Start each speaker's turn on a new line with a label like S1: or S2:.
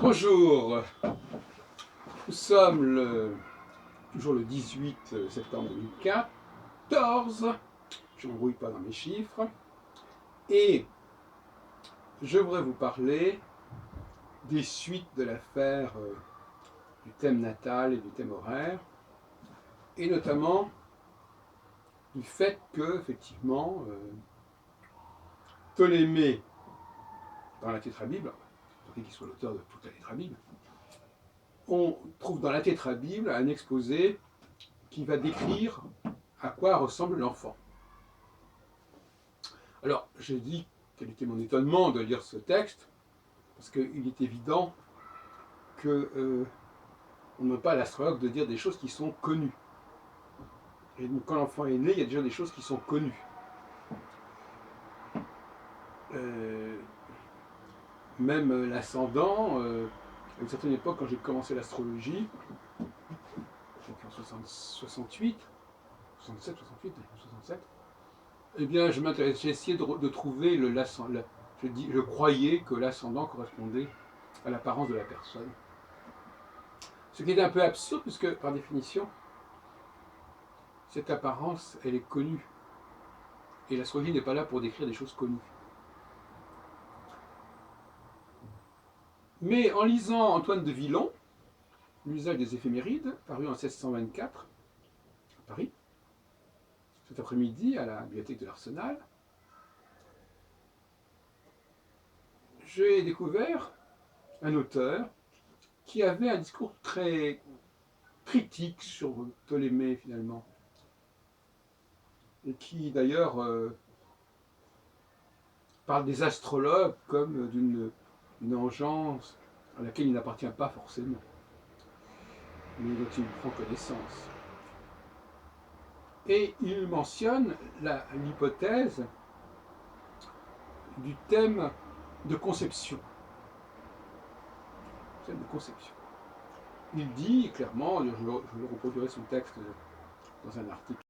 S1: Bonjour, nous sommes toujours le 18 septembre 2014, je n'embrouille pas dans mes chiffres, et je voudrais vous parler des suites de l'affaire du thème natal et du thème horaire, et notamment du fait que, effectivement, Ptolémée, dans la Tétrabible, tant qu'il soit l'auteur de toute la Tétrabible, on trouve dans la Tétrabible un exposé qui va décrire à quoi ressemble l'enfant. Alors, j'ai dit quel était mon étonnement de lire ce texte, parce qu'il est évident que on ne veut pas à l'astrologue de dire des choses qui sont connues. Et donc, quand l'enfant est né, il y a déjà des choses qui sont connues. Même l'ascendant, à une certaine époque, quand j'ai commencé l'astrologie, en 68, 67, 68, 67, eh bien, j'ai essayé de trouver l'ascendant. Je croyais que l'ascendant correspondait à l'apparence de la personne. Ce qui est un peu absurde, puisque, par définition, cette apparence, elle est connue. Et l'astrologie n'est pas là pour décrire des choses connues. Mais en lisant Antoine de Villon, L'usage des éphémérides, paru en 1624, à Paris, cet après-midi, à la bibliothèque de l'Arsenal, j'ai découvert un auteur qui avait un discours très critique sur Ptolémée, finalement, et qui, d'ailleurs, parle des astrologues comme d'une engeance à laquelle il n'appartient pas forcément, mais dont il prend connaissance. Et il mentionne l'hypothèse du thème de conception. Thème de conception. Il dit clairement, je reproduirai son texte dans un article